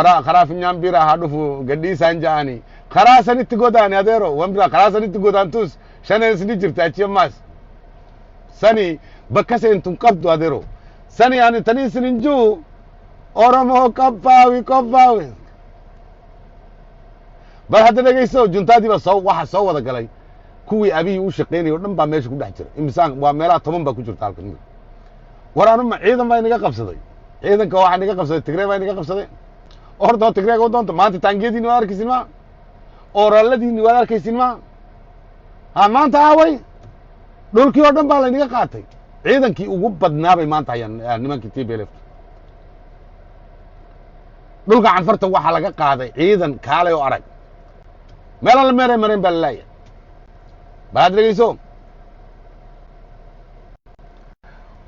خرا في نيام بيرا هادفو قدي سانجاني خرا سنت غوداني اديرو ومبرا خرا سنت غودانتوس شنن سني جرتاچي ماس سني بكسه انتم قبضوا اديرو سني يعني تني سننجو اورمو كباوي بل هذا دغيسو جنتادي با سو waxa soo wada galay kuwii abiy u shaqeynay oo dhan baa meesha ku dhex jira imsaan waa meelaha 10 baa ku jirta halkan waraanu ma ciidan baa inaga qabsaday ciidanka waxa inaga qabsaday Tigray baa inaga qabsaday ordo Tigray oo doonto maanta taangiyadiina waa arkaysin ma oraaladiina waa arkaysin ma ha maanta away dhulkii oo dhan baa la inaga qaatay ciidankii ugu badnaa bay maanta hayaan nimankii TPLF dhulka canfarta waxa laga qaaday ciidan kaalay oo arag meel la mareen balaya baad dhageyso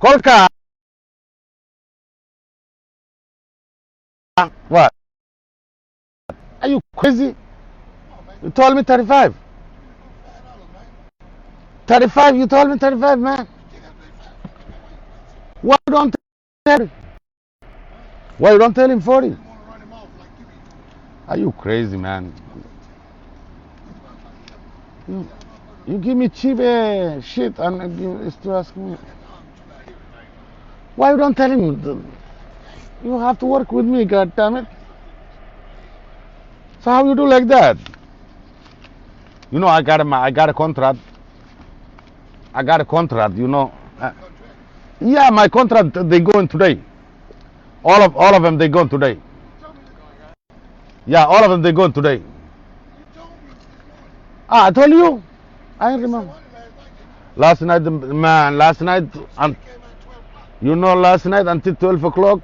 kolka what are you crazy you told me 35 you told me 35 man why don't you don't tell him 40 are you crazy man you give me cheap shit and to ask me why you don't tell him you have to work with me, god damn it. So how you do like that? You know I got a contract, you know. Yeah, my contract they going today. All of them they going today. Yeah, all of them they going today. I told you. I remember. Last night, man, you know, last night until 12 o'clock,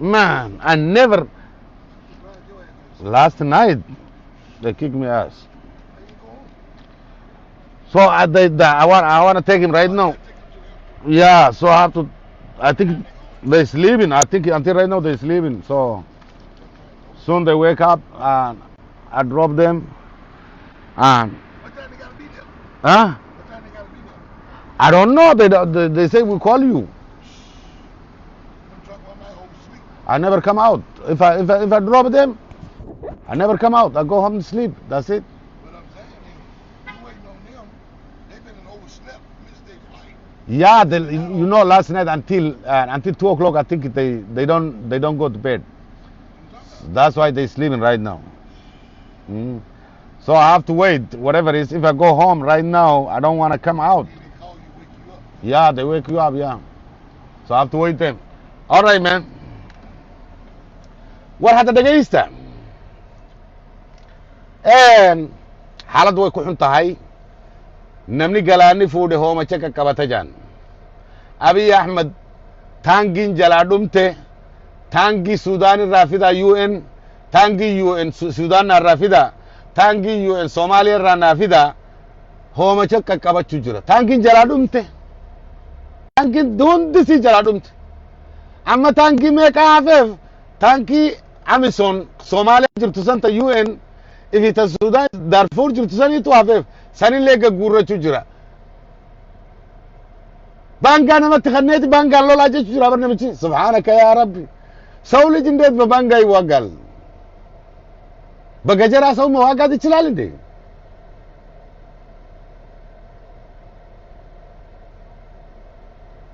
man, I never, last night, they kicked me ass. So I want to take him right now. Yeah, so I have to, I think they're sleeping. I think until right now they're sleeping. So soon they wake up and I drop them. And huh? I don't know. They say we'll call you. I never come out. If I drop them, I never come out. I go home and sleep. That's it. What I'm saying is, you waiting on them. They've been overslept, missed their flight. Yeah, you know, last night until 2 o'clock, I think they don't go to bed. That's why they sleeping right now. So I have to wait. Whatever it is, if I go home right now, I don't want to come out. They call you, wake you up. Yeah, they wake you up. Yeah. So I have to wait them. All right, man. war hadda dhagaysta xaalad way ku xun tahay namni galaani fuudhe hooma jaka kabatajan abiy ahmed tangin jalaadhumte tangi suudani raafida UN tangi UN suudana raafida tangi UN Soomaaliya raafida hooma jaka kabachu jira tangin jalaadhumte tangin dundisi jalaadhumte amma tangi meeqa hafeef tanki Amazon Somalia jirtu santa UN ifita Sudan Darfur jirtu sani tu hafeef sani lega gurra jira banga nama takhaneti banga lola jira barnamiji subhanaka ya rabbi sawli jindet ba banga wagal bagajara saw ma wagad ichlalinde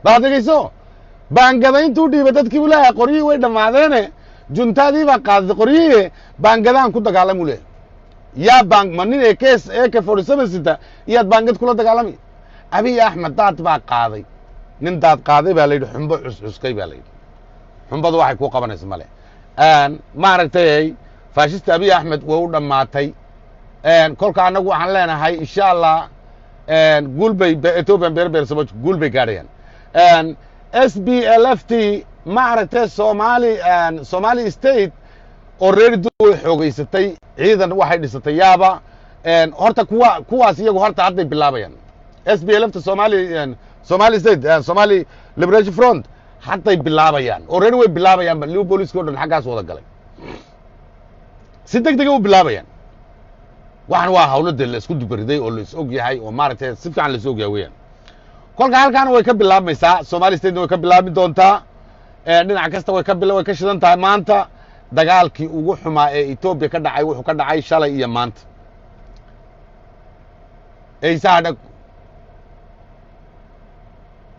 baadagayso bangada intuu dhiibay dadkii ulaa qoriyi way dhamaadeen juntaadii baa qaaday qoriyi bangadaan ku dagaalamay ule yaa bang manin ee kees ee ka 47 sita iyad bangad kula dagaalamay abiy ahmed daad baa qaaday nin daad qaaday baa leeyahay xumbo cuskay baa leeyahay xumbadu waxay ku qabanaysaa male maaragtay faashista abiy ahmed way u dhamaatay kolka anagu waxaan leenahay insha Allah gulbay Ethiopian berber sabab gulbay gaarayaan SPLFT maaragtay Somali state already way xoogaysatay ciidan waxay dhisatay yaaba horta kuwaas iyagu horta hadday bilaabayaan SPLFT Somali state Somali Liberation Front hadday bilaabayaan already way bilaabayaan liu booliska oo dhan xaggaas wada galay si degdeg u bilaabayaan waxaan waa hawlada la isku dubariday oo la is og yahay oo maaragtay si fiican la is og yahay weeyaan kolka halkaan way ka bilaabmaysaa Somali state way ka bilaabi doontaa dhinac kasta way ka shidan tahay maanta dagaalkii ugu xumaa ee Ethiopia ka dhacay wuxuu ka dhacay shalay iyo maanta Eysaa dhag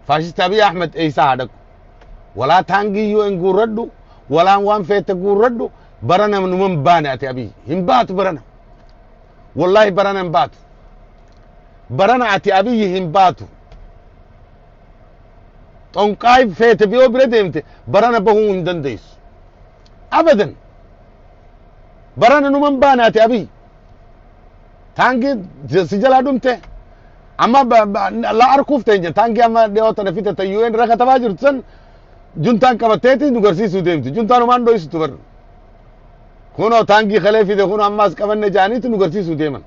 Faashista Abiy Ahmed Eysaa dhag walaa taangii UN guuradhu walaa waan feeta guuradhu barana numan baana ati Abiy himbaat barana wallahi barana himbaat barana ati Abiy himbaatu tonqaay feeta biyo biladeemte barana bahun dandays abadan barana numan baana ati Abiy taangi sijala dhumte amma la arkufte taangi amma deota nafita ta UN raka tabajirtan juntaan qabateeti nu garsiisuu deemti juntaan umaan dhoysitu bar kunoo taangii khaleefide kunoo ammaas qabanne jaaniitu nu garsiisuu deeman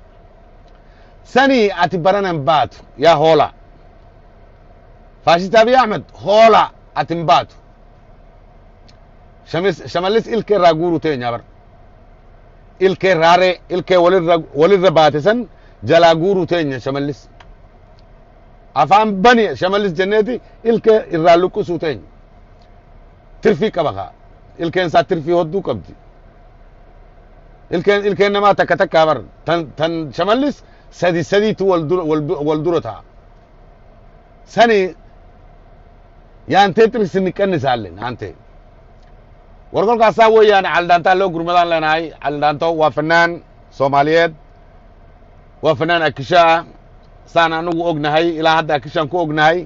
sanii ati baranan baatu yaa hoola Faashista Abiy Ahmed hoola atin baatu shamallis ilkee irraa guuruu teenya bar ilkee raare ilkee walirra baate san jalaa guuruu teenya shamallis afaan bani shamallis jenneeti ilkee irraa luqqisuu teenya tirfii qaba kaa ilkeen isaa tirfii hodduu qabdi ilkeen namaa takka takkaa bar tan shamallis sadiitu wal dura ta'a sani yaantee tirsinni qannisaallen haantee war kolkaasaa weeyaan caldhaantaa loo gurmadaan leenahay caldhaanto waa fanaan Soomaaliyeed waa fanaan akisha ah saan anagu ognahay ilaa hadda akishaan ku ognahay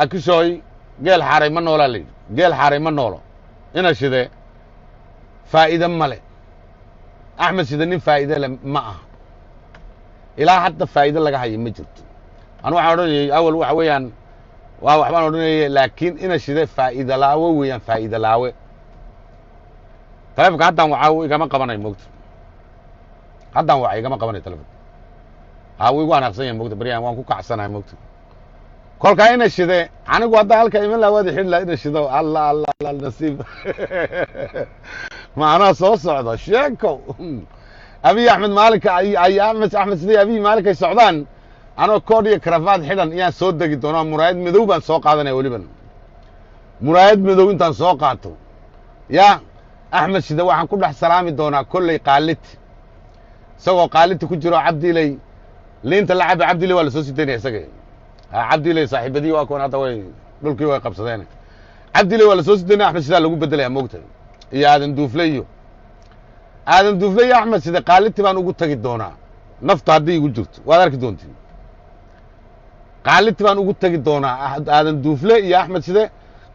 akishooy geel xaaray ma noolaa la yidhi geel xaaray ma noolo ina shide faa'iide male Axmed Shide nin faa'iide le ma aha ilaa hadda faa'iide laga hayo ma jirto anu waxaan odhanayay awal waxa weeyaan waa waxbaan odhanayay laakiin ina shide faa'iide laawe weeyaan faa'iide laawe taleefonka haddaan waxaa igama qabanay moogta haddaan waxa igama qabanay taleefonka haa wuu igu anaaqsan yahay moogta baryahan waan ku kacsanahay moogta kolkaa ina shide anigu hadda halka iman laa waadi xidhi laa ina shido alla nasiib maanaa soo socdo sheeko Abiy Ahmed maalinka ay Axmed Shide Abiy maalinkay socdaan anoo koodh iyo karafaad xidhan iyaan soo degi doonaa muraayad madow baan soo qaadanaya weliban muraayad madow intaan soo qaato yaa Axmed Shide waxaan ku dhex salaami doonaa kolley qaalit isagoo qaalita ku jiro cabdiley liinta la cabe cabdiley waa la soo sitaynaya isaga cabdiley saaxiibadii waa kuwan hadda way dhulkii way qabsadeen cabdiley waa la soo sitaynaya Axmed Shide lagu bedelaya moogta iyo aadan duufle iyo Axmed Shide qaaliti baan ugu tagi doonaa nafta haddii igu jirto waad arki doontiin qaaliti baan ugu tagi doonaa aadan duufle iyo Axmed Shide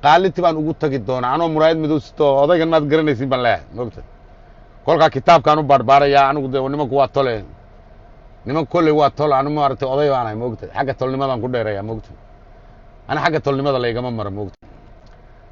qaaliti baan ugu tagi doonaa anoo muraayad madow sito odaygan maad garanaysiin baan leeyahay moogta kolkaa kitaabkaan u baarbaarayaa anigu de nimanku waa tole niman kolley waa tole anu maaragtay oday baan ahay moogta xagga tolnimadaan ku dheerayaa moogta ana xagga tolnimada laygama mara moogta